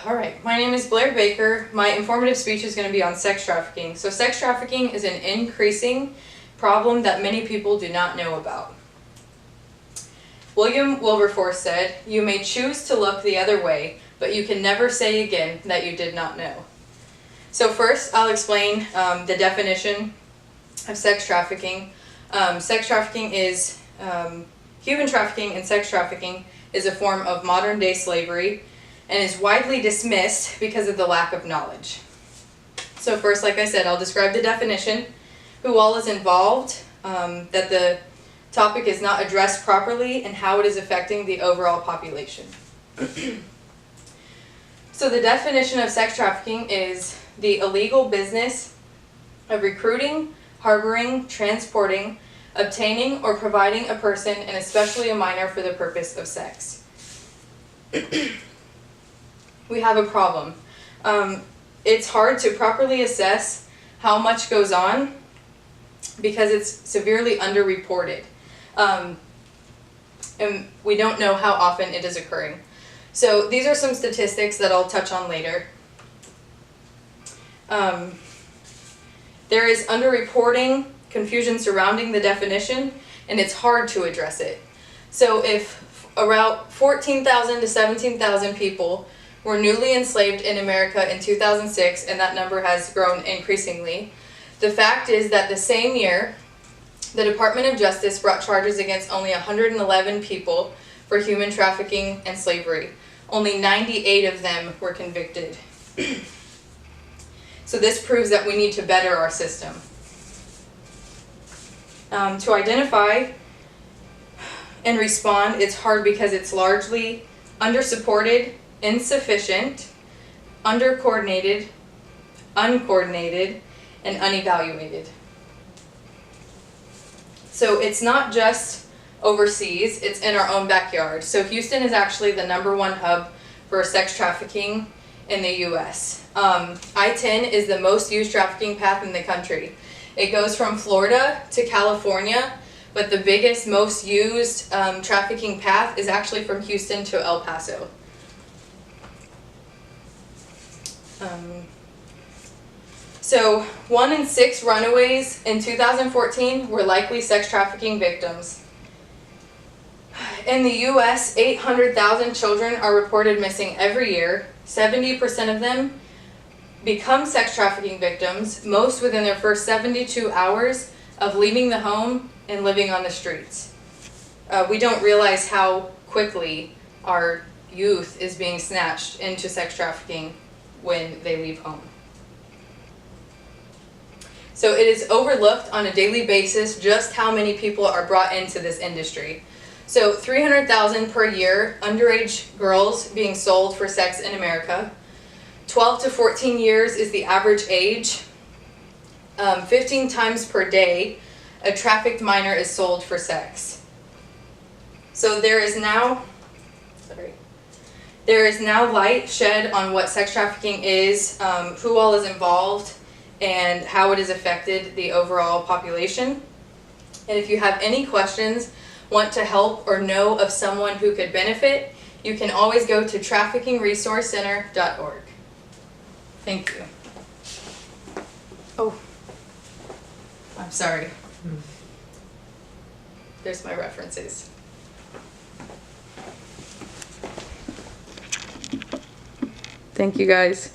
Alright, my name is Blaire Baker. My informative speech is going to be on sex trafficking. So sex trafficking is an increasing problem that many people do not know about. William Wilberforce said, "You may choose to look the other way, but you can never say again that you did not know." So first, I'll explain the definition of sex trafficking. Sex trafficking is, human trafficking and sex trafficking is a form of modern-day slavery and is widely dismissed because of the lack of knowledge. So first, like I said, I'll describe the definition, who all is involved, that the topic is not addressed properly, and how it is affecting the overall population. So the definition of sex trafficking is the illegal business of recruiting, harboring, transporting, obtaining, or providing a person, and especially a minor, for the purpose of sex. We have a problem. It's hard to properly assess how much goes on because it's severely underreported. And we don't know how often it is occurring. So these are some statistics that I'll touch on later. There is underreporting, confusion surrounding the definition, and it's hard to address it. So if around 14,000 to 17,000 people were newly enslaved in America in 2006, and that number has grown increasingly, the fact is that the same year, the Department of Justice brought charges against only 111 people for human trafficking and slavery. Only 98 of them were convicted. So this proves that we need to better our system. To identify and respond, it's hard because it's largely undersupported, insufficient, undercoordinated, uncoordinated, and unevaluated. So it's not just overseas, it's in our own backyard. So Houston is actually the #1 hub for sex trafficking in the US. I-10 is the most used trafficking path in the country. It goes from Florida to California, but the biggest, most used trafficking path is actually from Houston to El Paso. So 1 in 6 runaways in 2014 were likely sex trafficking victims. In the US, 800,000 children are reported missing every year. 70% of them become sex trafficking victims, most within their first 72 hours of leaving the home and living on the streets. We don't realize how quickly our youth is being snatched into sex trafficking when they leave home. So it is overlooked on a daily basis just how many people are brought into this industry. So 300,000 per year underage girls being sold for sex in America. 12 to 14 years is the average age. 15 times per day, a trafficked minor is sold for sex. So there is now light shed on what sex trafficking is, who all is involved, and how it has affected the overall population. And if you have any questions, want to help, or know of someone who could benefit, you can always go to traffickingresourcecenter.org. Thank you. Oh, I'm sorry. There's my references. Thank you, guys.